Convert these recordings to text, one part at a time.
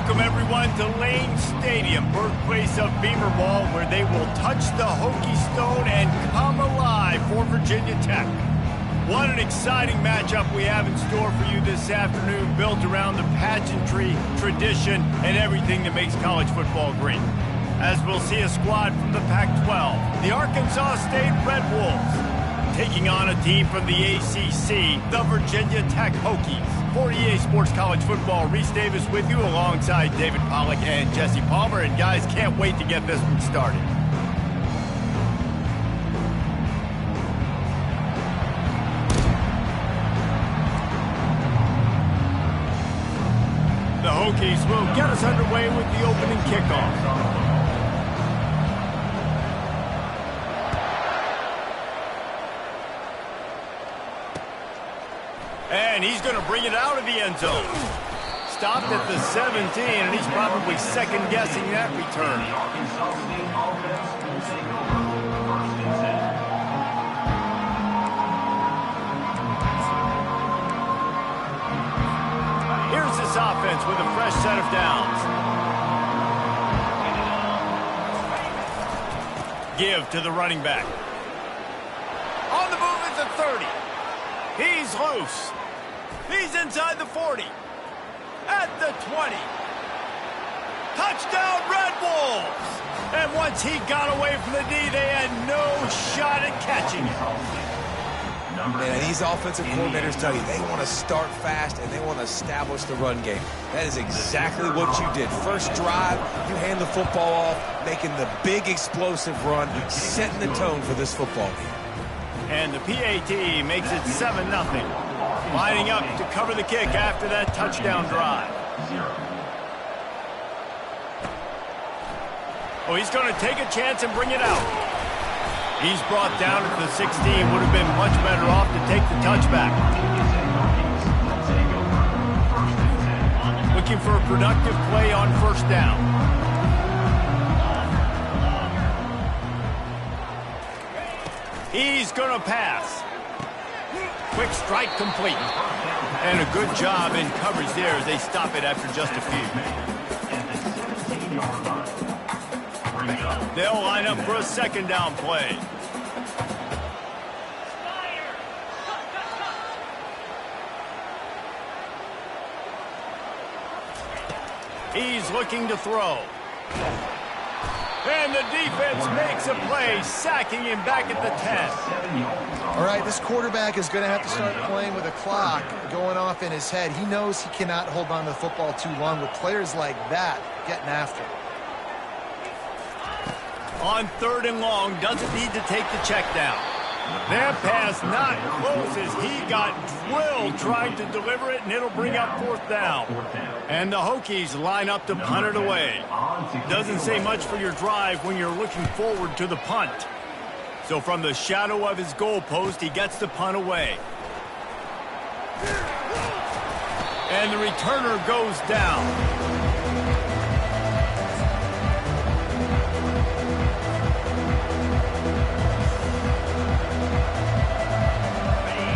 Welcome, everyone, to Lane Stadium, birthplace of Beamer Ball, where they will touch the Hokie Stone and come alive for Virginia Tech. What an exciting matchup we have in store for you this afternoon, built around the pageantry, tradition, and everything that makes college football great. As we'll see a squad from the Pac-12, the Arkansas State Red Wolves, taking on a team from the ACC, the Virginia Tech Hokies. For EA Sports College Football, Reese Davis with you alongside David Pollack and Jesse Palmer. And guys, can't wait to get this one started. The Hokies will get us underway with the opening kickoff. And he's going to bring it out of the end zone. Stopped at the 17, and he's probably second-guessing that return. Here's this offense with a fresh set of downs. Give to the running back. On the move at the 30. He's loose. He's inside the 40. At the 20. Touchdown, Red Wolves! And once he got away from the D, they had no shot at catching it. And these offensive coordinators tell you they want to start fast and they want to establish the run game. That is exactly what you did. First drive, you hand the football off, making the big explosive run, setting the tone for this football game. And the PAT makes it 7-0. Lining up to cover the kick after that touchdown drive. Oh, he's going to take a chance and bring it out. He's brought down at the 16. Would have been much better off to take the touchback. Looking for a productive play on first down. He's going to pass. Quick strike complete. And a good job in coverage there as they stop it after just a few. They'll line up for a second down play. He's looking to throw. And the defense makes a play, sacking him back at the 10. All right, this quarterback is going to have to start playing with a clock going off in his head. He knows he cannot hold on to the football too long with players like that getting after him. On third and long, doesn't need to take the check down. That pass not close as he got drilled trying to deliver it, and it'll bring up fourth down. And the Hokies line up to punt it away. Doesn't say much for your drive when you're looking forward to the punt. So from the shadow of his goal post, he gets the punt away. And the returner goes down.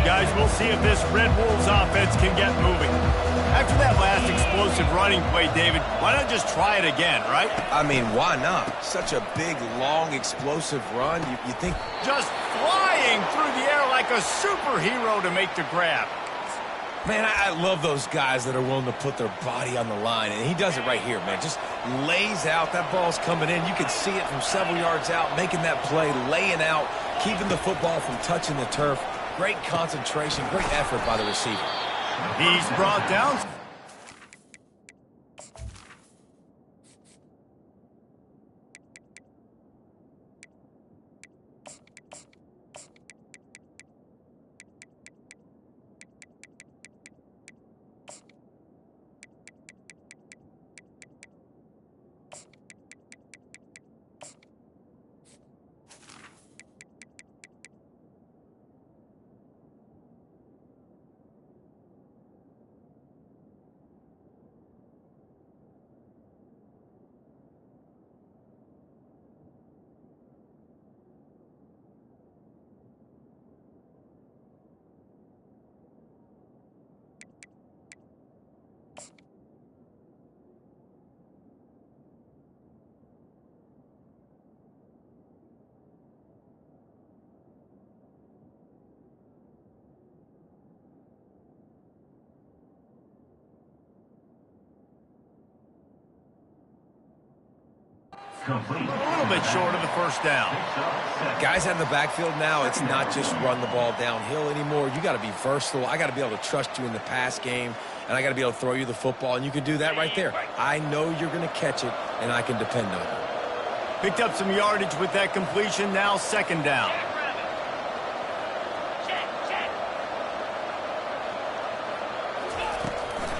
Guys, we'll see if this Red Wolves offense can get moving. After that last explosive running play, David, why not just try it again, right? I mean, why not? Such a big, long, explosive run. You think... Just flying through the air like a superhero to make the grab. Man, I love those guys that are willing to put their body on the line, and he does it right here, man. Just lays out. That ball's coming in. You can see it from several yards out, making that play, laying out, keeping the football from touching the turf. Great concentration, great effort by the receiver. He's brought down. A little bit short of the first down. Guys out of the backfield now, it's not just run the ball downhill anymore. You got to be versatile. I got to be able to trust you in the pass game, and I got to be able to throw you the football, and you can do that right there. I know you're going to catch it, and I can depend on it. Picked up some yardage with that completion. Now second down.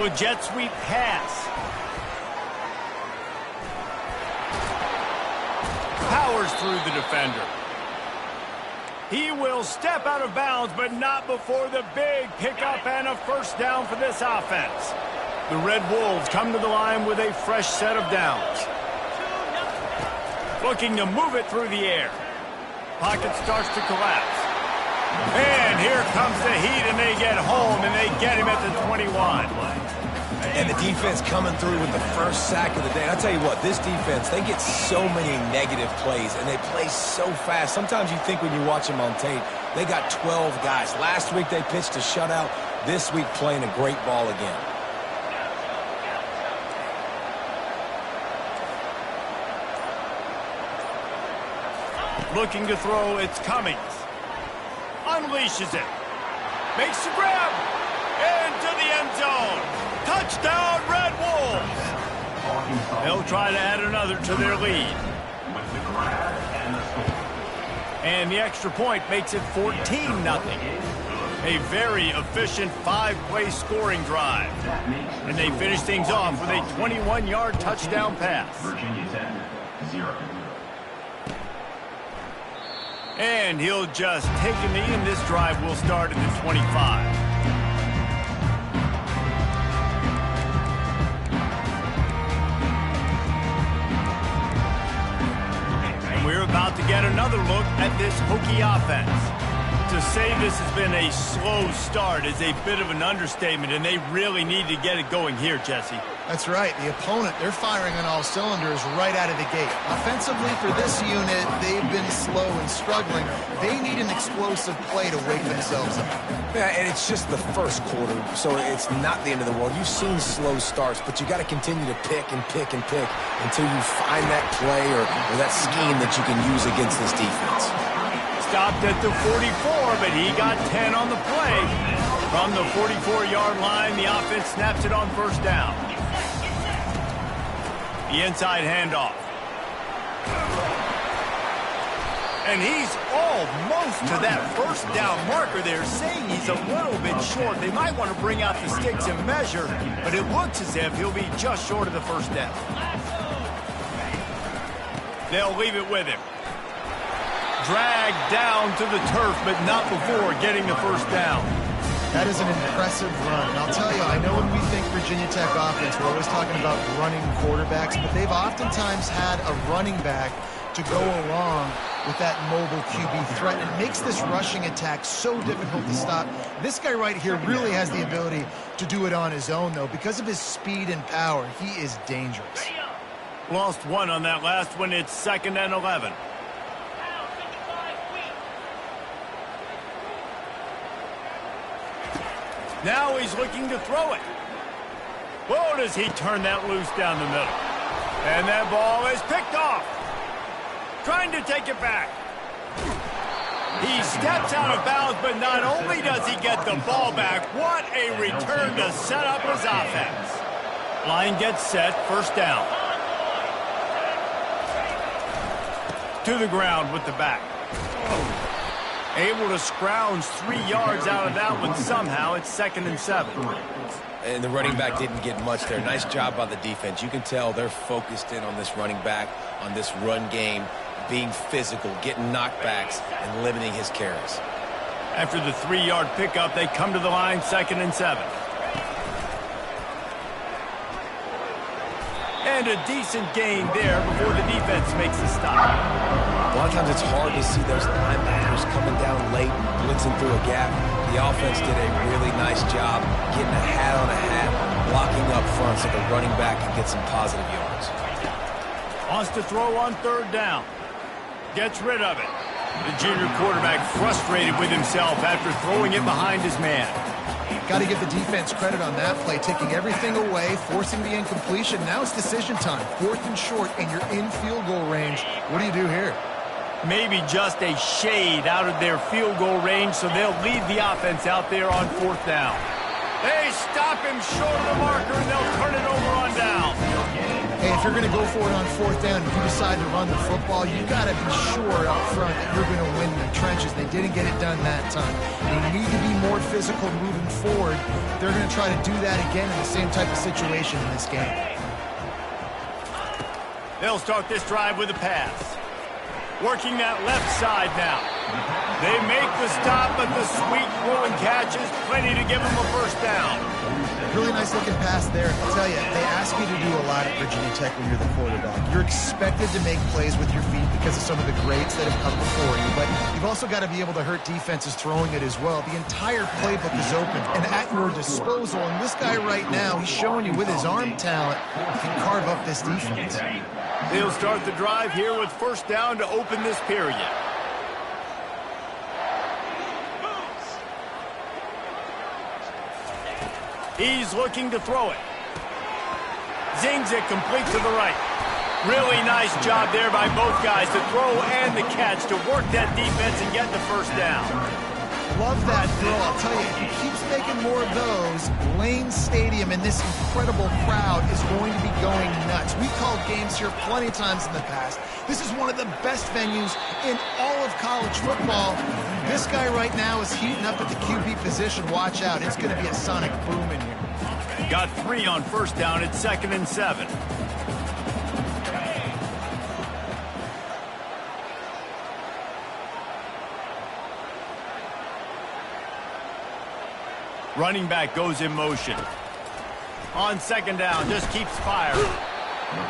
A jet sweep pass. Powers through the defender. He will step out of bounds, but not before the big pickup and a first down for this offense. The Red Wolves come to the line with a fresh set of downs. Looking to move it through the air. Pocket starts to collapse. And here comes the heat, and they get home, and they get him at the 21. And the defense coming through with the first sack of the day. I'll tell you what, this defense, they get so many negative plays, and they play so fast. Sometimes you think when you watch them on tape, they got 12 guys. Last week they pitched a shutout. This week playing a great ball again. Looking to throw, it's Cummings. Unleashes it. Makes the grab. Into the end zone. Touchdown, Red Wolves. They'll try to add another to their lead. And the extra point makes it 14-0. A very efficient 5-play scoring drive. And they finish things off with a 21-yard touchdown pass. Virginia Tech, 0. And he'll just take a knee, and this drive will start at the 25. We're about to get another look at this Hokie offense. To say this has been a slow start is a bit of an understatement, and they really need to get it going here, Jesse. That's right. The opponent, they're firing on all cylinders right out of the gate. Offensively, for this unit, they've been slow and struggling. They need an explosive play to wake themselves up. Yeah, and it's just the first quarter, so it's not the end of the world. You've seen slow starts, but you got to continue to pick and pick and pick until you find that play or that scheme that you can use against this defense. Stopped at the 44, but he got 10 on the play. From the 44-yard line, the offense snaps it on first down. The inside handoff. And he's almost to that first down marker. They're saying he's a little bit short. They might want to bring out the sticks and measure, but it looks as if he'll be just short of the first down. They'll leave it with him. Dragged down to the turf, but not before getting the first down. That is an impressive run. And I'll tell you, I know when we think Virginia Tech offense, we're always talking about running quarterbacks, but they've oftentimes had a running back to go along with that mobile QB threat. It makes this rushing attack so difficult to stop. This guy right here really has the ability to do it on his own, though. Because of his speed and power, he is dangerous. Lost one on that last one. It's 2nd and 11. Now he's looking to throw it. Whoa, does he turn that loose down the middle. And that ball is picked off. Trying to take it back. He steps out of bounds, but not only does he get the ball back, what a return to set up his offense. Line gets set, first down. To the ground with the back. Able to scrounge 3 yards out of that one somehow. It's 2nd and 7. And the running back didn't get much there. Nice job by the defense. You can tell they're focused in on this running back, on this run game, being physical, getting knockbacks, and limiting his carries. After the 3-yard pickup, they come to the line, 2nd and 7. And a decent gain there before the defense makes a stop. A lot of times it's hard to see those linebackers coming down late, blitzing through a gap. The offense did a really nice job getting a hat on a hat, blocking up front so the running back can get some positive yards. Wants to throw on 3rd down. Gets rid of it. The junior quarterback frustrated with himself after throwing it behind his man. Got to give the defense credit on that play, taking everything away, forcing the incompletion. Now it's decision time. 4th and short, and you're in field goal range. What do you do here? Maybe just a shade out of their field goal range, so they'll lead the offense out there on 4th down. They stop him short of the marker, and they'll turn it over on down. Hey, if you're going to go for it on 4th down, if you decide to run the football, you got to be sure up front that you're going to win in the trenches. They didn't get it done that time. They need to be more physical moving forward. They're going to try to do that again in the same type of situation in this game. They'll start this drive with a pass. Working that left side now. They make the stop, but the sweet throwing catch is plenty to give them a first down. Really nice looking pass there. I'll tell you, they ask you to do a lot at Virginia Tech when you're the quarterback. You're expected to make plays with your feet because of some of the greats that have come before you, but you've also got to be able to hurt defenses throwing it as well. The entire playbook is open and at your disposal, and this guy right now, he's showing you with his arm talent, he can carve up this defense. He'll start the drive here with first down to open this period. He's looking to throw it. Zings it complete to the right. Really nice job there by both guys to throw and the catch to work that defense and get the first down. Love that throw. I'll tell you, if he keeps making more of those, Lane Stadium and this incredible crowd is going to be going nuts. We've called games here plenty of times in the past. This is one of the best venues in all of college football. This guy right now is heating up at the QB position. Watch out. It's going to be a sonic boom in here. Got 3 on first down at 2nd and 7. Running back goes in motion. On 2nd down, just keeps firing.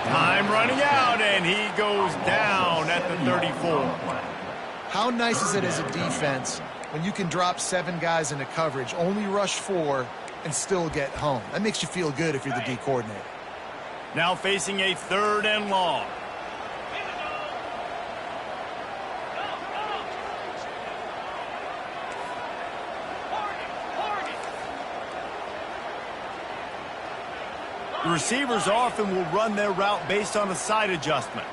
Time running out, and he goes down at the 34. How nice is it as a defense when you can drop 7 guys into coverage, only rush 4, and still get home? That makes you feel good if you're the D coordinator. Now facing a 3rd and long. The receivers often will run their route based on a side adjustment.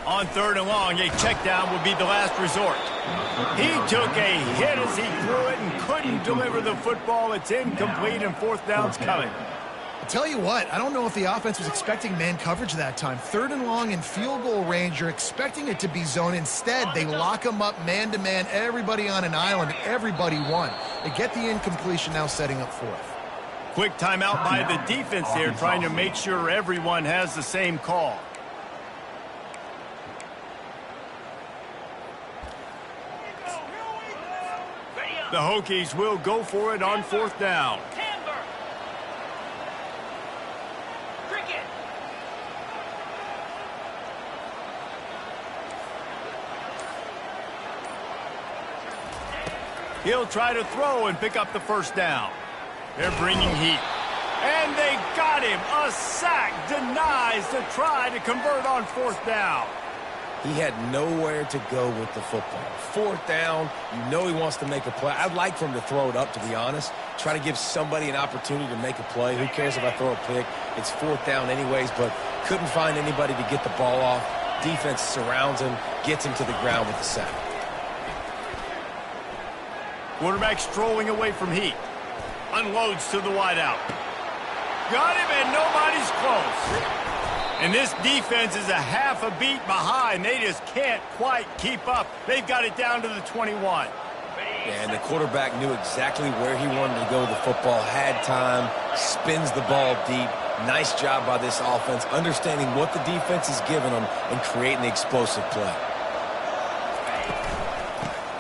On 3rd and long, a check down would be the last resort. He took a hit as he threw it and couldn't deliver the football. It's incomplete, and 4th down's coming. I'll tell you what, I don't know if the offense was expecting man coverage that time. 3rd and long in field goal range, you're expecting it to be zone. Instead, they lock them up man-to-man, everybody on an island, everybody won. They get the incompletion, now setting up 4th. Quick timeout by the defense there, trying to make sure everyone has the same call. The Hokies will go for it on 4th down. He'll try to throw and pick up the first down. They're bringing heat. And they got him. A sack denies the try to convert on 4th down. He had nowhere to go with the football. 4th down, you know he wants to make a play. I'd like for him to throw it up, to be honest. Try to give somebody an opportunity to make a play. Who cares if I throw a pick? It's 4th down anyways, but couldn't find anybody to get the ball off. Defense surrounds him, gets him to the ground with the sack. Quarterback strolling away from heat. Unloads to the wideout. Got him, and nobody's close. And this defense is a half a beat behind. They just can't quite keep up. They've got it down to the 21. Yeah, and the quarterback knew exactly where he wanted to go with the football, had time, spins the ball deep. Nice job by this offense, understanding what the defense is giving them and creating the explosive play.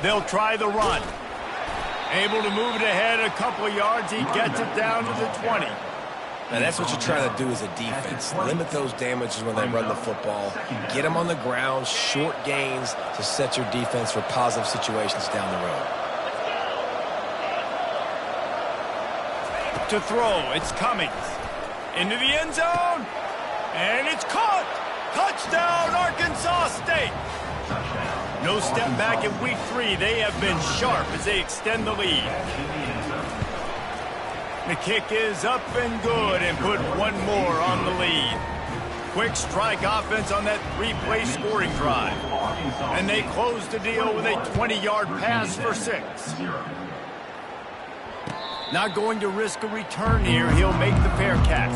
They'll try the run. Able to move it ahead a couple of yards. He gets it down to the 20. Now, that's what you're trying to do as a defense. Limit those damages when they run the football. Get them on the ground, short gains to set your defense for positive situations down the road. To throw, it's Cummings. Into the end zone. And it's caught. Touchdown, Arkansas State. No step back in week 3. They have been sharp as they extend the lead. The kick is up and good and put one more on the lead. Quick strike offense on that 3-play scoring drive. And they close the deal with a 20-yard pass for 6. Not going to risk a return here. He'll make the fair catch.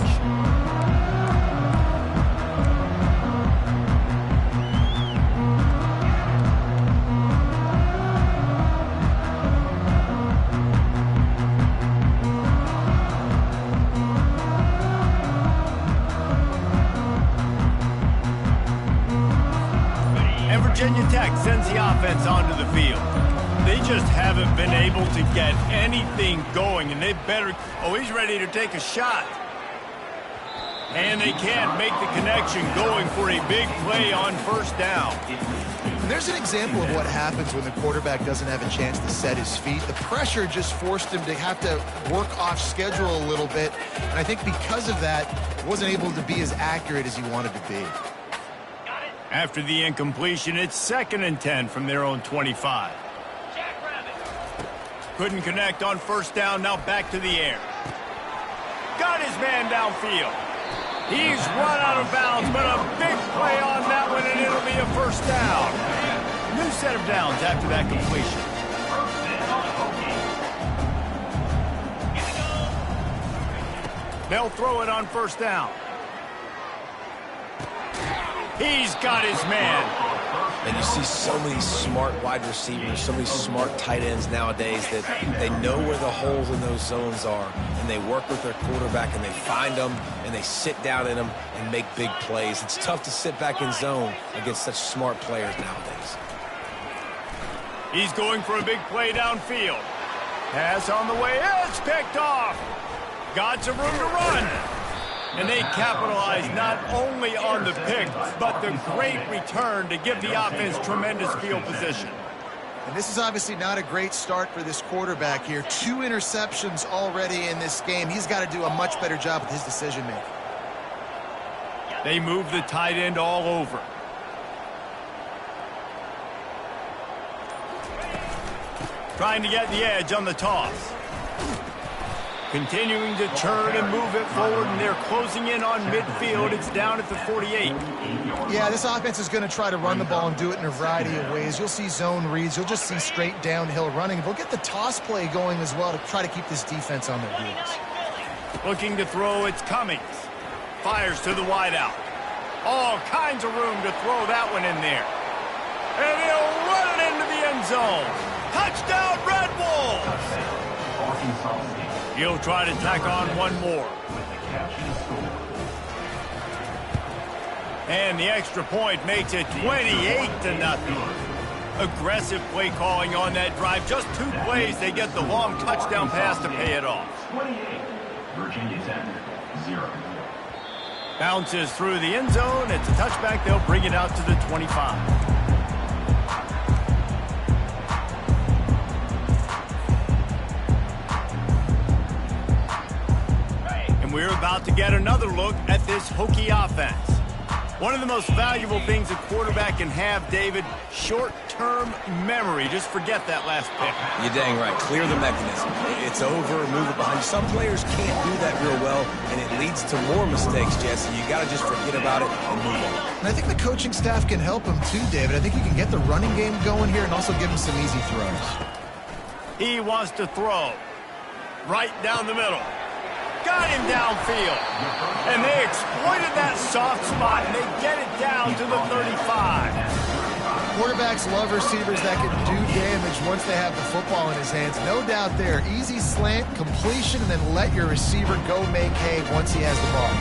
Virginia Tech sends the offense onto the field. They just haven't been able to get anything going, and they better... Oh, he's ready to take a shot. And they can't make the connection, going for a big play on first down. There's an example of what happens when the quarterback doesn't have a chance to set his feet. The pressure just forced him to have to work off schedule a little bit, and I think because of that, he wasn't able to be as accurate as he wanted to be. After the incompletion, it's 2nd and 10 from their own 25. Couldn't connect on first down, now back to the air. Got his man downfield. He's run out of bounds, but a big play on that one, and it'll be a first down. New set of downs after that completion. They'll throw it on first down. He's got his man. And you see so many smart wide receivers, so many smart tight ends nowadays that they know where the holes in those zones are, and they work with their quarterback, and they find them, and they sit down in them and make big plays. It's tough to sit back in zone against such smart players nowadays. He's going for a big play downfield. Pass on the way. It's picked off. Got some room to run. And they capitalize not only on the pick, but the great return to give the offense tremendous field position. And this is obviously not a great start for this quarterback here. 2 interceptions already in this game. He's got to do a much better job with his decision-making. They move the tight end all over. Trying to get the edge on the toss. Continuing to turn and move it forward, and they're closing in on midfield. It's down at the 48. Yeah, this offense is going to try to run the ball and do it in a variety of ways. You'll see zone reads. You'll just see straight downhill running. They'll get the toss play going as well to try to keep this defense on their heels. Looking to throw, it's Cummings. Fires to the wideout. All kinds of room to throw that one in there. And he'll run it into the end zone. Touchdown, Red Wolves! He'll try to tack on one more. And the extra point makes it 28-0. Aggressive play calling on that drive. Just 2 plays, they get the long touchdown pass to pay it off. 28, Virginia Tech, 0. Bounces through the end zone. It's a touchback. They'll bring it out to the 25. We're about to get another look at this Hokie offense. One of the most valuable things a quarterback can have, David, short-term memory. Just forget that last pick. You're dang right. Clear the mechanism. It's over, move it behind you. Some players can't do that real well, and it leads to more mistakes, Jesse. You got to just forget about it and move on. And I think the coaching staff can help him too, David. I think you can get the running game going here and also give him some easy throws. He wants to throw right down the middle. Got him downfield. And they exploited that soft spot, and they get it down to the 35. Quarterbacks love receivers that can do damage once they have the football in his hands. No doubt there. Easy slant, completion, and then let your receiver go make hay once he has the ball.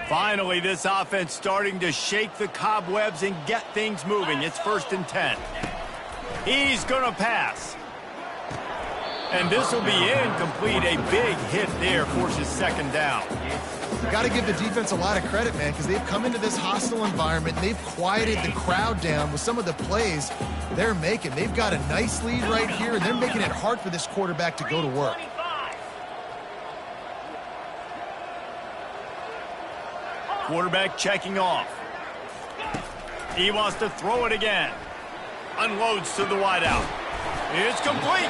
Finally, this offense starting to shake the cobwebs and get things moving. It's 1st and 10. He's going to pass. And this will be incomplete. A big hit there forces 2nd down. Got to give the defense a lot of credit, man, because they've come into this hostile environment and they've quieted the crowd down with some of the plays they're making. They've got a nice lead right here, and they're making it hard for this quarterback to go to work. Quarterback checking off. He wants to throw it again. Unloads to the wideout. It's complete.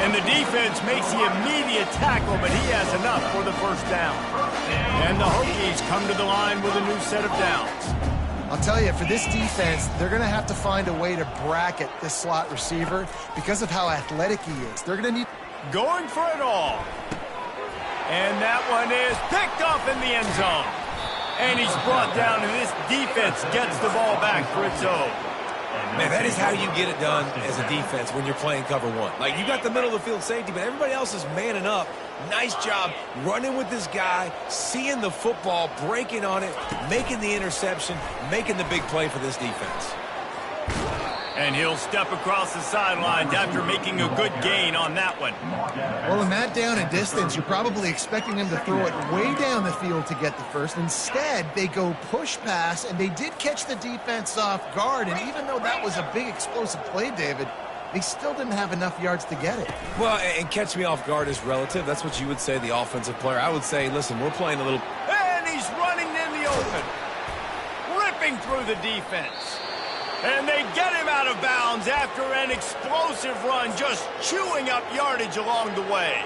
And the defense makes the immediate tackle, but he has enough for the first down. And the Hokies come to the line with a new set of downs. I'll tell you, for this defense, they're going to have to find a way to bracket this slot receiver because of how athletic he is. They're going to need... Going for it all. And that one is picked off in the end zone. And he's brought down, and this defense gets the ball back for its own. Man, that is how you get it done as a defense when you're playing cover one. Like, you got the middle of the field safety, but everybody else is manning up. Nice job running with this guy, seeing the football, breaking on it, making the interception, making the big play for this defense. And he'll step across the sidelines after making a good gain on that one. Well, in that down and distance, you're probably expecting him to throw it way down the field to get the first. Instead, they go push pass, and they did catch the defense off guard. And even though that was a big explosive play, David, they still didn't have enough yards to get it. Well, and catch me off guard is relative. That's what you would say, the offensive player. I would say, listen, we're playing a little... And he's running in the open. Ripping through the defense. And they get him out of bounds after an explosive run, just chewing up yardage along the way.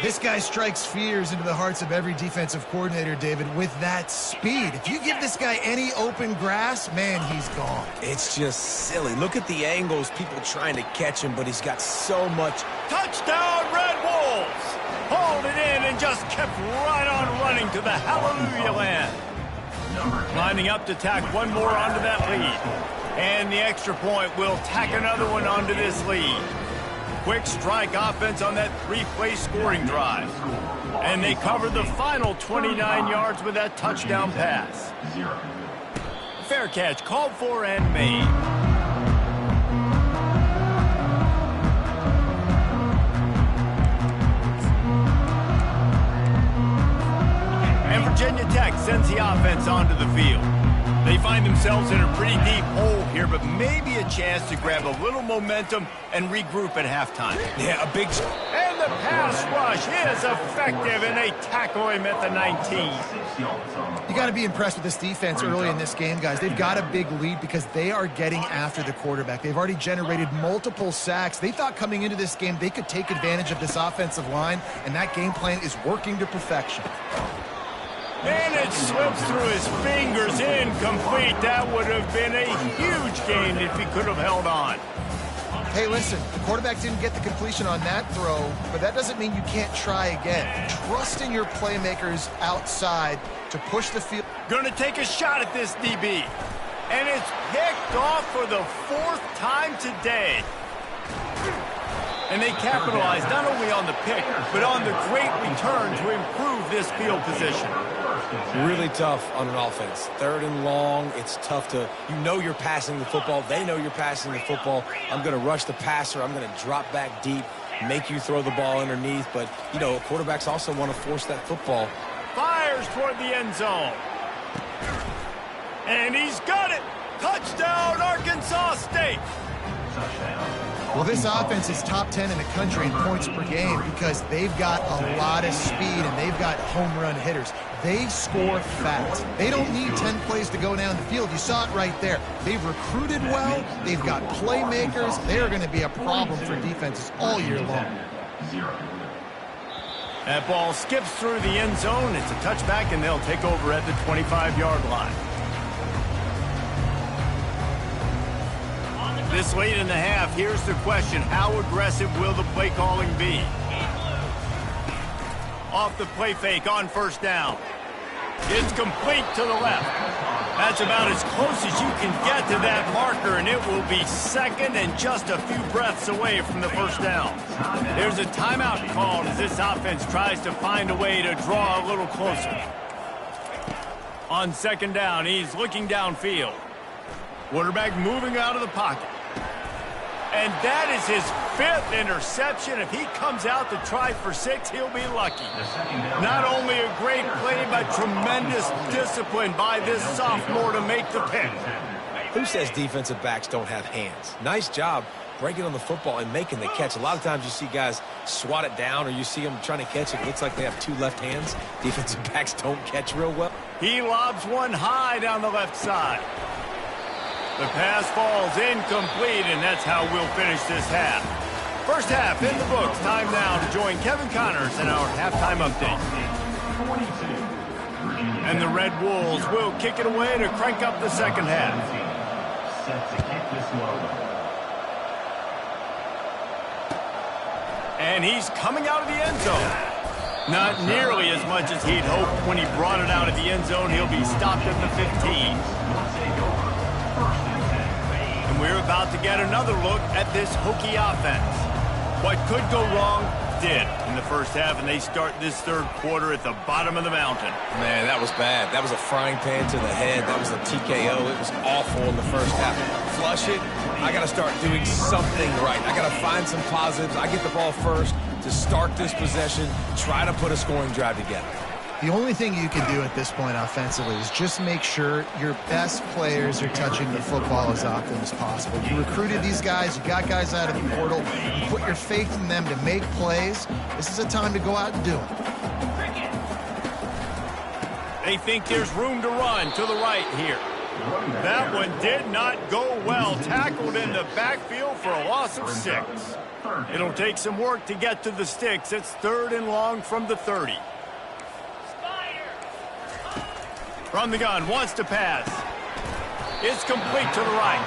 This guy strikes fears into the hearts of every defensive coordinator, David, with that speed. If you give this guy any open grass, man, he's gone. It's just silly. Look at the angles, people trying to catch him, but he's got so much... Touchdown, Red Wolves! Hauled it in and just kept right on running to the hallelujah land. Lining up to tack one more onto that lead. And the extra point will tack another one onto this lead. Quick strike offense on that three-play scoring drive. And they cover the final 29 yards with that touchdown pass. Fair catch called for and made. And Virginia Tech sends the offense onto the field. They find themselves in a pretty deep hole here, but maybe a chance to grab a little momentum and regroup at halftime. Yeah, a big... And the pass rush is effective, and they tackle him at the 19. You got to be impressed with this defense early in this game, guys. They've got a big lead because they are getting after the quarterback. They've already generated multiple sacks. They thought coming into this game they could take advantage of this offensive line, and that game plan is working to perfection. And it slips through his fingers, incomplete. That would have been a huge gain if he could have held on. Hey, listen, the quarterback didn't get the completion on that throw, but that doesn't mean you can't try again. Trust in your playmakers outside to push the field. Gonna take a shot at this DB. And it's picked off for the fourth time today. And they capitalized not only on the pick, but on the great return to improve this field position. Really tough on an offense. Third and long, it's tough to... You know you're passing the football. They know you're passing the football. I'm going to rush the passer. I'm going to drop back deep, make you throw the ball underneath. But, you know, quarterbacks also want to force that football. Fires toward the end zone. And he's got it. Touchdown, Arkansas State. Well, this offense is top 10 in the country in points per game because they've got a lot of speed and they've got home run hitters. They score fast. They don't need 10 plays to go down the field. You saw it right there. They've recruited well. They've got playmakers. They are going to be a problem for defenses all year long. That ball skips through the end zone. It's a touchback, and they'll take over at the 25-yard line. This late in the half, here's the question. How aggressive will the play calling be? Off the play fake on first down. It's complete to the left. That's about as close as you can get to that marker, and it will be second and just a few breaths away from the first down. There's a timeout called as this offense tries to find a way to draw a little closer. On second down, he's looking downfield. Quarterback moving out of the pocket. And that is his fifth interception. If he comes out to try for 6, he'll be lucky. Not only a great play, but tremendous discipline by this sophomore to make the pick. Who says defensive backs don't have hands? Nice job breaking on the football and making the catch. A lot of times you see guys swat it down or you see them trying to catch it. It looks like they have two left hands. Defensive backs don't catch real well. He lobs one high down the left side. The pass falls incomplete, and that's how we'll finish this half. First half in the books. Time now to join Kevin Connors in our halftime update. And the Red Wolves will kick it away to crank up the second half. Set to kick this low. And he's coming out of the end zone. Not nearly as much as he'd hoped when he brought it out of the end zone. He'll be stopped at the 15. And we're about to get another look at this Hokie offense. What could go wrong did in the first half, and they start this third quarter at the bottom of the mountain. Man, that was bad. That was a frying pan to the head. That was a TKO. It was awful in the first half. Flush it. I got to start doing something right. I got to find some positives. I get the ball first to start this possession, try to put a scoring drive together. The only thing you can do at this point offensively is just make sure your best players are touching the football as often as possible. You recruited these guys, you got guys out of the portal, you put your faith in them to make plays. This is a time to go out and do it. They think there's room to run to the right here. That one did not go well. Tackled in the backfield for a loss of 6. It'll take some work to get to the sticks. It's 3rd and long from the 30. From the gun, wants to pass. It's complete to the right.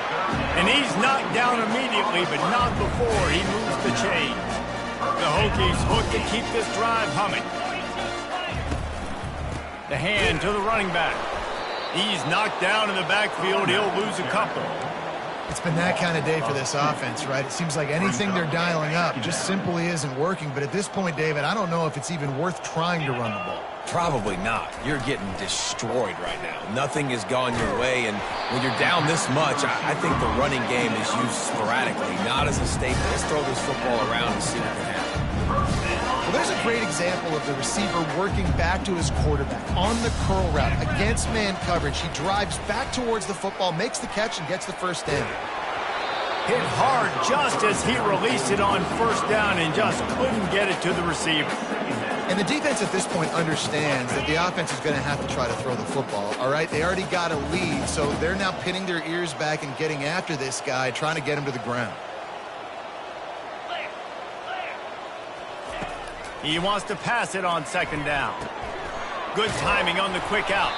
And he's knocked down immediately, but not before he moves the chains. The Hokies look to keep this drive humming. The hand to the running back. He's knocked down in the backfield. He'll lose a couple. It's been that kind of day for this offense, right? It seems like anything they're dialing up just simply isn't working. But at this point, David, I don't know if it's even worth trying to run the ball. Probably not. You're getting destroyed right now. Nothing has gone your way, and when you're down this much, I think the running game is used sporadically, not as a staple. Let's throw this football around and see what can happen. Well, there's a great example of the receiver working back to his quarterback on the curl route against man coverage. He drives back towards the football, makes the catch, and gets the first down. Hit hard just as he released it on first down and just couldn't get it to the receiver. And the defense at this point understands that the offense is going to have to try to throw the football, all right? They already got a lead, so they're now pinning their ears back and getting after this guy, trying to get him to the ground. He wants to pass it on second down. Good timing on the quick out.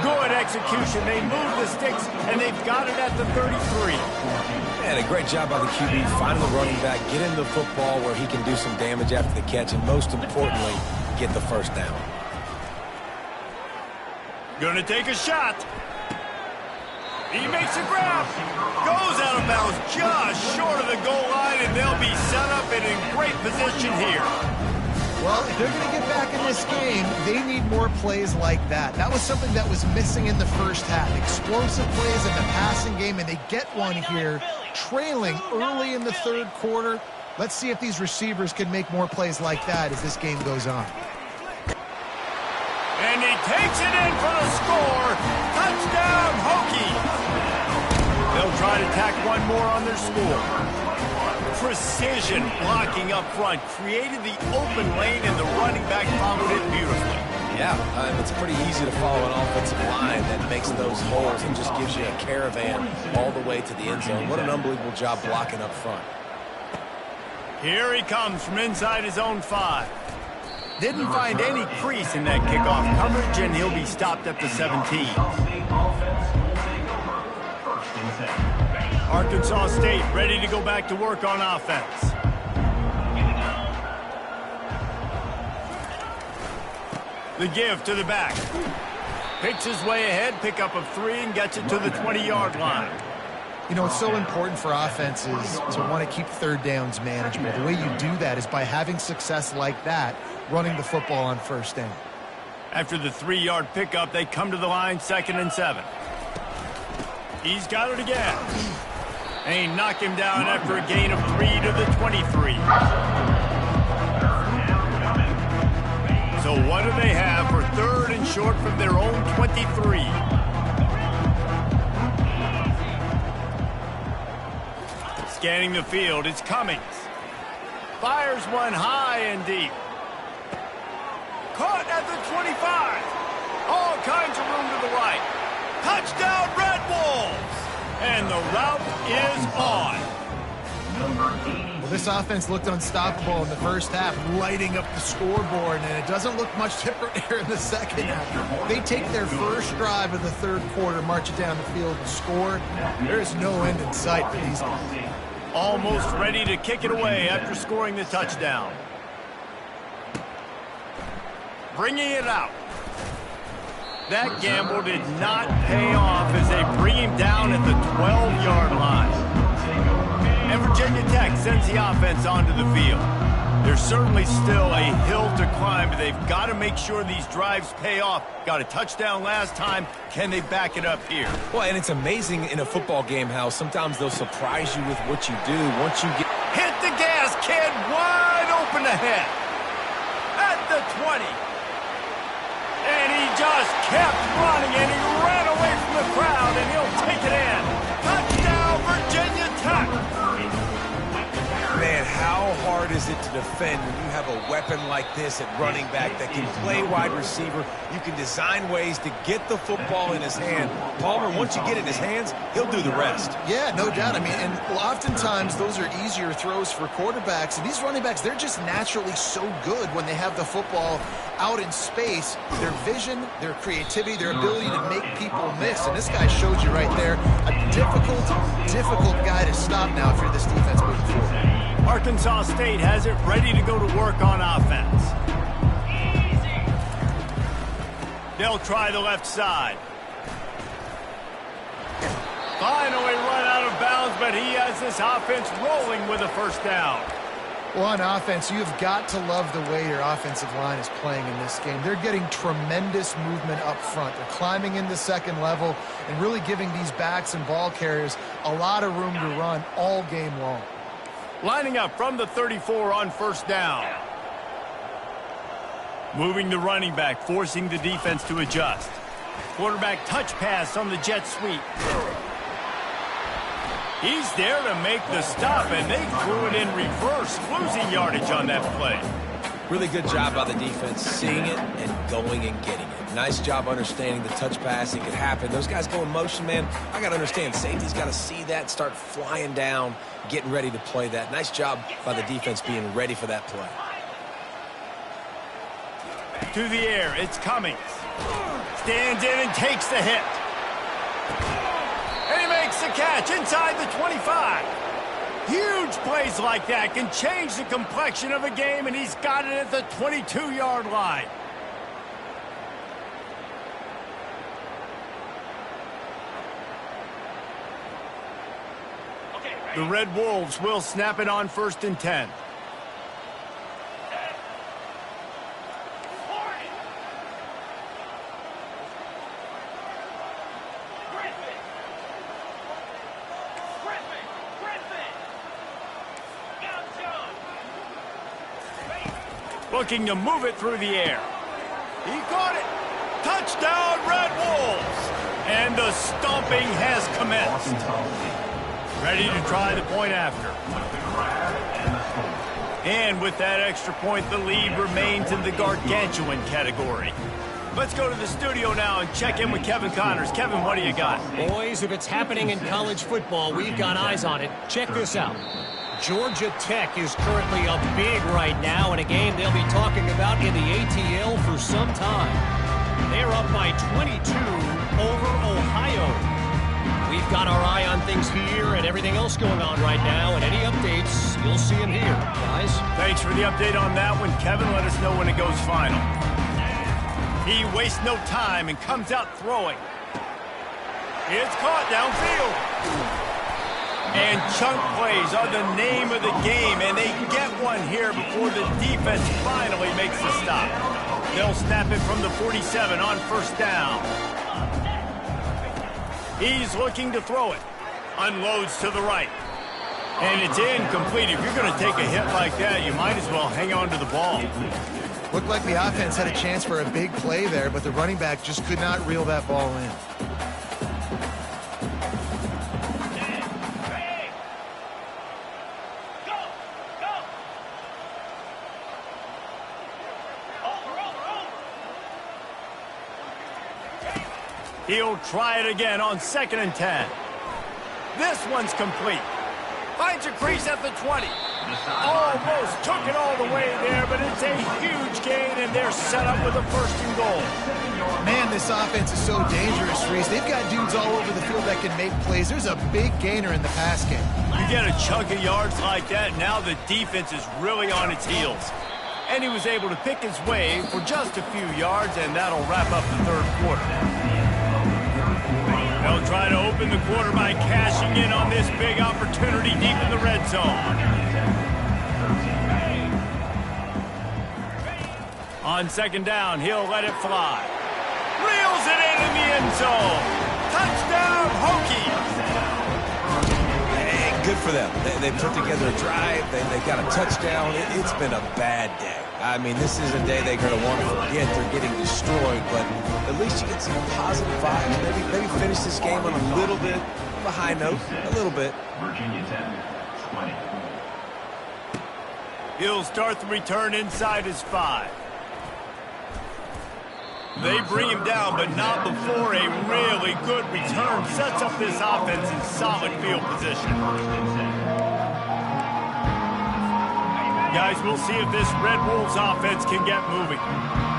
Good execution. They move the sticks, and they've got it at the 33. And a great job by the QB, finding the running back, get him the football where he can do some damage after the catch, and most importantly, get the first down. Gonna take a shot. He makes a grab. Goes out of bounds just short of the goal line, and they'll be set up and in great position here. Well, if they're going to get back in this game, they need more plays like that. That was something that was missing in the first half. Explosive plays in the passing game, and they get one here, trailing early in the third quarter. Let's see if these receivers can make more plays like that as this game goes on. And he takes it in for the score. Touchdown, Hokie. They'll try to tack one more on their score. Precision blocking up front created the open lane, and the running back followed it beautifully. Yeah, it's pretty easy to follow an offensive line that makes those holes and just gives you a caravan all the way to the end zone. What an unbelievable job blocking up front. Here he comes from inside his own 5. Didn't find any crease in that kickoff coverage, and he'll be stopped at the 17. Arkansas State ready to go back to work on offense. The give to the back. Picks his way ahead, pick up of 3, and gets it to the 20-yard line. You know, it's so important for offenses to want to keep third downs manageable. The way you do that is by having success like that, running the football on first down. After the 3-yard pickup, they come to the line, 2nd and 7. He's got it again. And he knocked him down after a gain of 3 to the 23. So what do they have for 3rd and short from their own 23? Scanning the field, it's Cummings. Fires one high and deep. Caught at the 25. All kinds of room to the right. Touchdown, Red Wolves! And the route is on. Well, this offense looked unstoppable in the first half, lighting up the scoreboard, and it doesn't look much different here in the second half. They take their first drive of the third quarter, march it down the field, and score. There is no end in sight for these guys. Almost ready to kick it away after scoring the touchdown. Bringing it out. That gamble did not pay off as they bring him down at the 12-yard line. And Virginia Tech sends the offense onto the field. There's certainly still a hill to climb, but they've got to make sure these drives pay off. Got a touchdown last time. Can they back it up here? Well, and it's amazing in a football game how sometimes they'll surprise you with what you do once you get... Hit the gas, kid. Wide open ahead. At the 20. And he just kept running, and he ran away from the crowd, and he'll take it in. Touchdown, Virginia Tech. Man, how hard is it to defend when you have a weapon like this at running back that can play wide receiver? You can design ways to get the football in his hand. Palmer, once you get it in his hands, he'll do the rest. Yeah, no doubt. I mean, and oftentimes those are easier throws for quarterbacks. And these running backs, they're just naturally so good when they have the football out in space. Their vision, their creativity, their ability to make people miss. And this guy shows you right there a difficult guy to stop now if you're this defense moving forward. Arkansas State has it ready to go to work on offense. They'll try the left side. Finally run out of bounds, but he has this offense rolling with a first down. Well, on offense, you've got to love the way your offensive line is playing in this game. They're getting tremendous movement up front. They're climbing into second level and really giving these backs and ball carriers a lot of room to run all game long. Lining up from the 34 on first down. Moving the running back, forcing the defense to adjust. Quarterback touch pass on the jet sweep. He's there to make the stop, and they threw it in reverse, losing yardage on that play. Really good job by the defense, seeing it and going and getting it. Nice job understanding the touch pass. It could happen. Those guys go in motion, man. I got to understand, safety's got to see that, start flying down, getting ready to play that. Nice job by the defense being ready for that play. To the air, it's Cummings. Stands in and takes the hit. And he makes the catch inside the 25. Huge plays like that can change the complexion of a game, and he's got it at the 22-yard line. The Red Wolves will snap it on 1st and 10. Looking to move it through the air. He caught it. Touchdown, Red Wolves. And the stomping has commenced. Ready to try the point after. And with that extra point, the lead remains in the gargantuan category. Let's go to the studio now and check in with Kevin Connors. Kevin, what do you got? Boys, if it's happening in college football, we've got eyes on it. Check this out. Georgia Tech is currently up big right now in a game they'll be talking about in the ATL for some time. They're up by 22 over Ohio. We've got our eye on things here and everything else going on right now, and any updates, you'll see them here, guys. Thanks for the update on that one, Kevin. Let us know when it goes final. He wastes no time and comes out throwing. It's caught downfield. And chunk plays are the name of the game, and they get one here before the defense finally makes the stop. They'll snap it from the 47 on 1st down. He's looking to throw it. Unloads to the right. And it's incomplete. If you're going to take a hit like that, you might as well hang on to the ball. Looked like the offense had a chance for a big play there, but the running back just could not reel that ball in. He'll try it again on 2nd and 10. This one's complete. Finds a crease at the 20. Almost took it all the way there, but it's a huge gain, and they're set up with a 1st and goal. Man, this offense is so dangerous, Reese. They've got dudes all over the field that can make plays. There's a big gainer in the pass game. You get a chunk of yards like that, now the defense is really on its heels. And he was able to pick his way for just a few yards, and that'll wrap up the 3rd quarter. They'll try to open the quarter by cashing in on this big opportunity deep in the red zone. On 2nd down, he'll let it fly. Reels it in the end zone. Touchdown, Hokies! Hey, good for them. They put together a drive. They got a touchdown. It's been a bad day. I mean, this is a day they're going to want to forget. They're getting destroyed, but at least you get some positive vibes. Maybe finish this game on a little bit of a high note. A little bit. Virginia Tech, 20. He'll start the return inside his 5. They bring him down, but not before a really good return sets up this offense in solid field position. Guys, we'll see if this Red Wolves offense can get moving.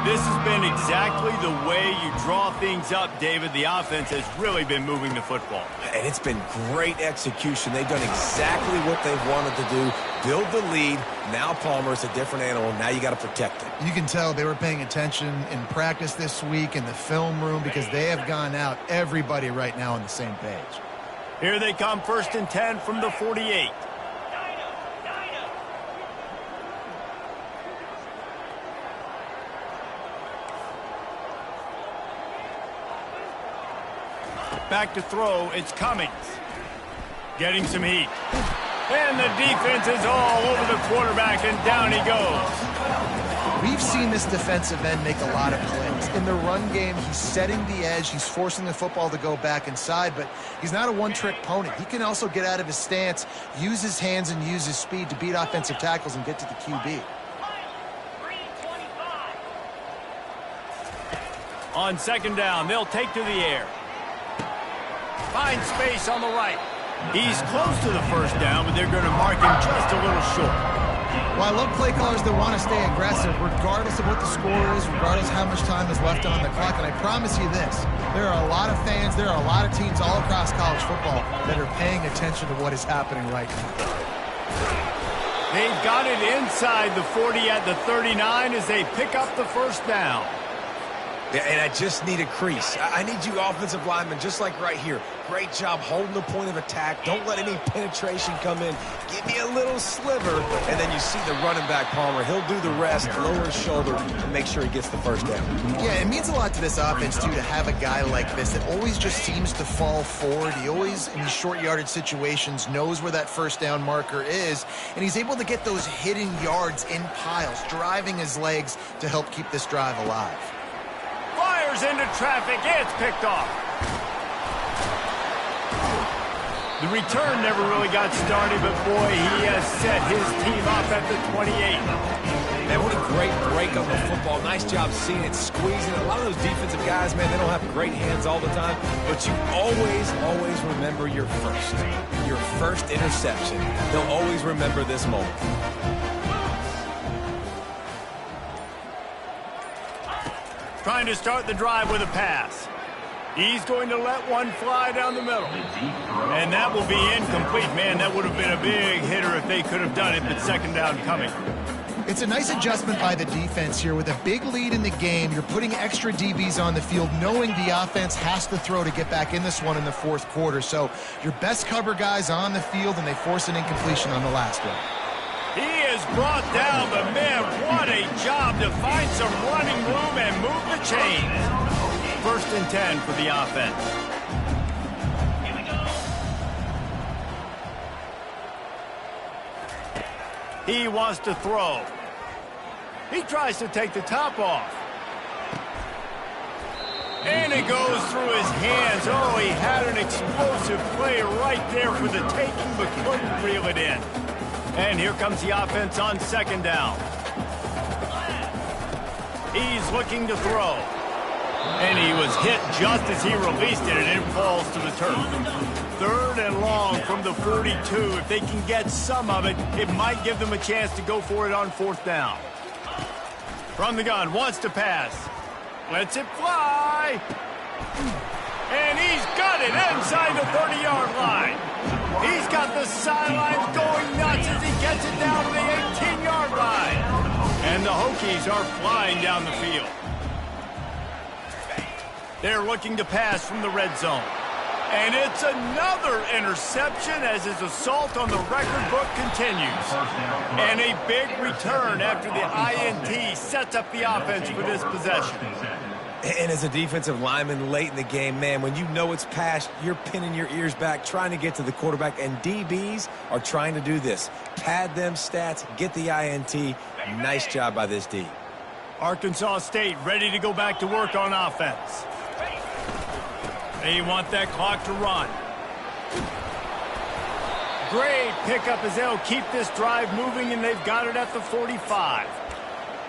This has been exactly the way you draw things up, David. The offense has really been moving the football. And it's been great execution. They've done exactly what they've wanted to do. Build the lead. Now Palmer's a different animal. Now you got to protect him. You can tell they were paying attention in practice this week in the film room because they have gone out, everybody right now on the same page. Here they come, 1st and 10 from the 48. Back to throw, it's Cummings. Getting some heat. And the defense is all over the quarterback, and down he goes. We've seen this defensive end make a lot of plays. In the run game, he's setting the edge. He's forcing the football to go back inside, but he's not a one-trick pony. He can also get out of his stance, use his hands, and use his speed to beat offensive tackles and get to the QB. On 2nd down, they'll take to the air. Finds space on the right. He's close to the 1st down, but they're going to mark him just a little short. Well, I love play callers that want to stay aggressive regardless of what the score is, regardless of how much time is left on the clock. And I promise you this, there are a lot of fans, there are a lot of teams all across college football that are paying attention to what is happening right now. They've got it inside the 40 at the 39 as they pick up the 1st down. Yeah, and I just need a crease. I need you offensive linemen, just like right here. Great job holding the point of attack. Don't let any penetration come in. Give me a little sliver, and then you see the running back, Palmer. He'll do the rest, lower his shoulder, and make sure he gets the 1st down. Yeah, it means a lot to this offense, too, to have a guy like this that always just seems to fall forward. He always, in these short yardage situations, knows where that 1st down marker is, and he's able to get those hidden yards in piles, driving his legs to help keep this drive alive. Fires into traffic. It's picked off. The return never really got started, but boy, he has set his team up at the 28. Man, what a great break on the football. Nice job seeing it, squeezing. A lot of those defensive guys, man, they don't have great hands all the time, but you always remember your first interception. They'll always remember this moment. Trying to start the drive with a pass. He's going to let one fly down the middle. And that will be incomplete. Man, that would have been a big hitter if they could have done it, but 2nd down coming. It's a nice adjustment by the defense here. With a big lead in the game, you're putting extra DBs on the field, knowing the offense has to throw to get back in this one in the 4th quarter. So your best cover guys on the field, and they force an incompletion on the last one. He is brought down, but man, what a job to find some running room and move the chains. 1st and 10 for the offense. He wants to throw. He tries to take the top off. And it goes through his hands. Oh, he had an explosive play right there for the taking, but couldn't reel it in. And here comes the offense on 2nd down. He's looking to throw. And he was hit just as he released it, and it falls to the turf. 3rd third and long from the 42. If they can get some of it, it might give them a chance to go for it on fourth down. From the gun, wants to pass. Lets it fly. And he's got it inside the 30-yard line. He's got the sidelines going nuts as he gets it down to the 18-yard line. And the Hokies are flying down the field. They're looking to pass from the red zone. And it's another interception as his assault on the record book continues. And a big return after the INT sets up the offense for this possession. And as a defensive lineman late in the game, man, when you know it's passed, you're pinning your ears back, trying to get to the quarterback, and DBs are trying to do this. Pad them stats, get the INT. Nice job by this D. Arkansas State ready to go back to work on offense. They want that clock to run. Great pickup as they'll keep this drive moving, and they've got it at the 45.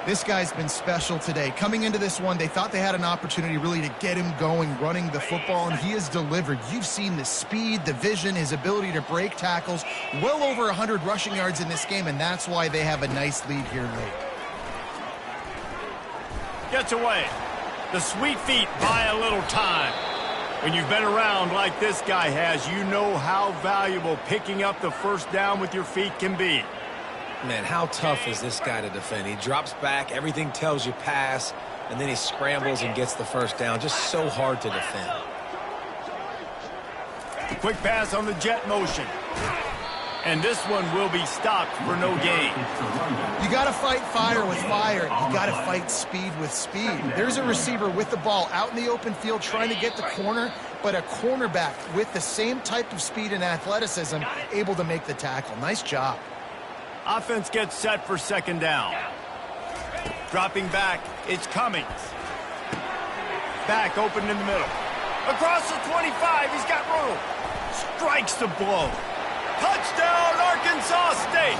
This guy's been special today. Coming into this one, they thought they had an opportunity really to get him going, running the football, and he has delivered. You've seen the speed, the vision, his ability to break tackles. Well over 100 rushing yards in this game, and that's why they have a nice lead here late. Gets away. The sweet feet buy a little time. When you've been around like this guy has, you know how valuable picking up the first down with your feet can be. Man, how tough is this guy to defend? He drops back, everything tells you pass, and then he scrambles and gets the first down. Just so hard to defend. Quick pass on the jet motion. And this one will be stopped for no gain. You got to fight fire with fire. You got to fight speed with speed. There's a receiver with the ball out in the open field trying to get the corner, but a cornerback with the same type of speed and athleticism able to make the tackle. Nice job. Offense gets set for second down. Dropping back, it's Cummings. Back open in the middle. Across the 25, he's got room. Strikes the blow. Touchdown, Arkansas State!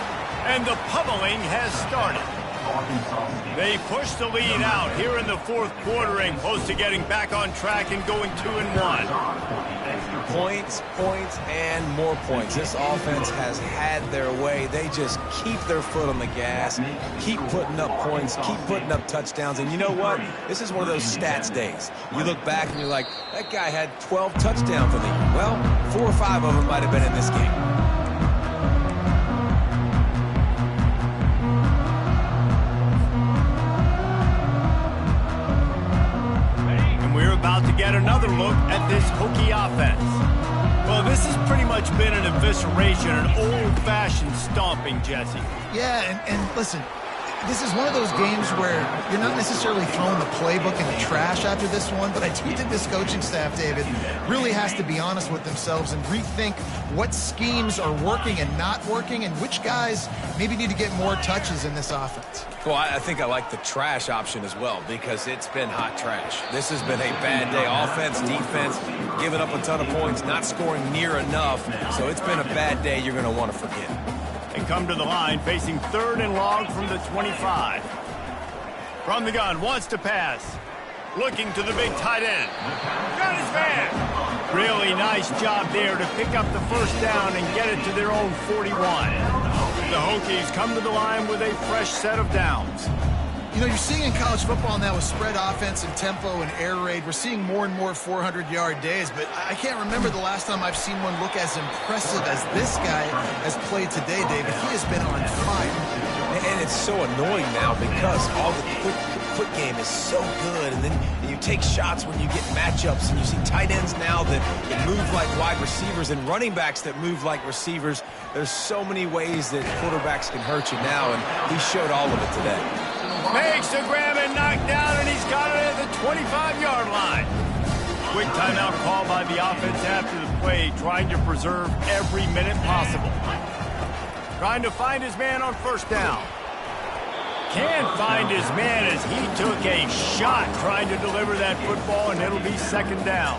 And the pummeling has started. They push the lead out here in the fourth quarter and close to getting back on track and going 2-1. Points, points, and more points. This offense has had their way. They just keep their foot on the gas, keep putting up points, keep putting up touchdowns. And you know what? This is one of those stats days. You look back and you're like, that guy had 12 touchdowns in the year. Well, 4 or 5 of them might have been in this game. About to get another look at this Hokie offense. Well, this has pretty much been an evisceration, an old-fashioned stomping, Jesse. Yeah, and listen, this is one of those games where you're not necessarily throwing the playbook in the trash after this one, but I do think this coaching staff, David, really has to be honest with themselves and rethink what schemes are working and not working and which guys maybe need to get more touches in this offense. Well, I think I like the trash option as well because it's been hot trash. This has been a bad day. Offense, defense, giving up a ton of points, not scoring near enough. So it's been a bad day you're going to want to forget. They come to the line facing third and long from the 25. From the gun, wants to pass. Looking to the big tight end. Got his man. Really nice job there to pick up the first down and get it to their own 41. The Hokies come to the line with a fresh set of downs. You know, you're seeing in college football now with spread offense and tempo and air raid, we're seeing more and more 400-yard days, but I can't remember the last time I've seen one look as impressive as this guy has played today, David. He has been on fire. And it's so annoying now because all the quick game is so good, and then you take shots when you get matchups, and you see tight ends now that move like wide receivers and running backs that move like receivers. There's so many ways that quarterbacks can hurt you now, and he showed all of it today. Makes the grab and knock down, and he's got it at the 25-yard line. Quick timeout call by the offense after the play, trying to preserve every minute possible. Trying to find his man on first down. Can't find his man as he took a shot trying to deliver that football, and it'll be second down.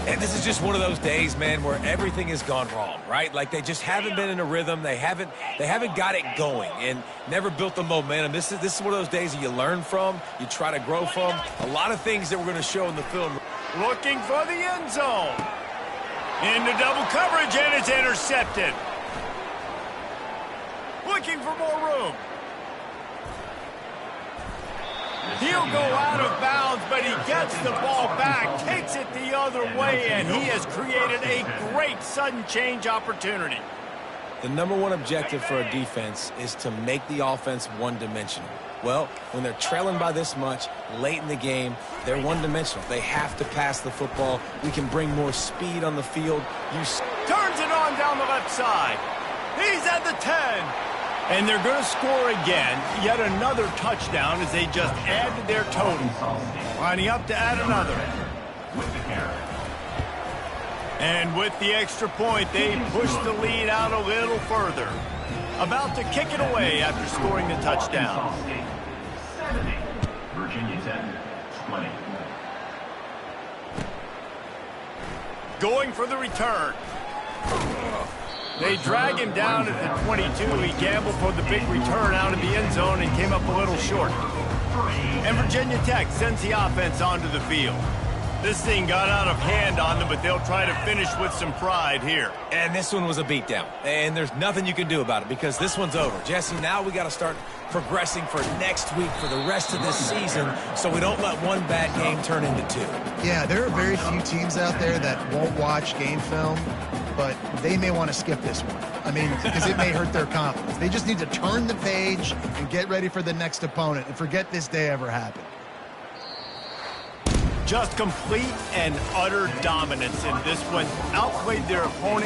And this is just one of those days, man, where everything has gone wrong, right? Like they just haven't been in a rhythm. They haven't got it going and never built the momentum. This is one of those days that you learn from, you try to grow from. A lot of things that we're going to show in the film. Looking for the end zone. Into double coverage, and it's intercepted. Looking for more room. He'll go out of bounds, but he gets the ball back, takes it the other way, and he has created a great sudden change opportunity. The number one objective for a defense is to make the offense one-dimensional. Well, when they're trailing by this much late in the game, they're one-dimensional. They have to pass the football. We can bring more speed on the field. Turns it on down the left side. He's at the 10. And they're going to score again. Yet another touchdown as they just add to their total. Lining up to add another. And with the extra point, they push the lead out a little further. About to kick it away after scoring the touchdown. 70. Virginia Tech, 20. Going for the return. They drag him down at the 22. He gambled for the big return out of the end zone and came up a little short. And Virginia Tech sends the offense onto the field. This thing got out of hand on them, but they'll try to finish with some pride here. And this one was a beatdown. And there's nothing you can do about it because this one's over. Jesse, now we got to start progressing for next week for the rest of this season so we don't let one bad game turn into two. Yeah, there are very few teams out there that won't watch game film, but they may want to skip this one. I mean, because it may hurt their confidence. They just need to turn the page and get ready for the next opponent and forget this day ever happened. Just complete and utter dominance in this one. Outplayed their opponent.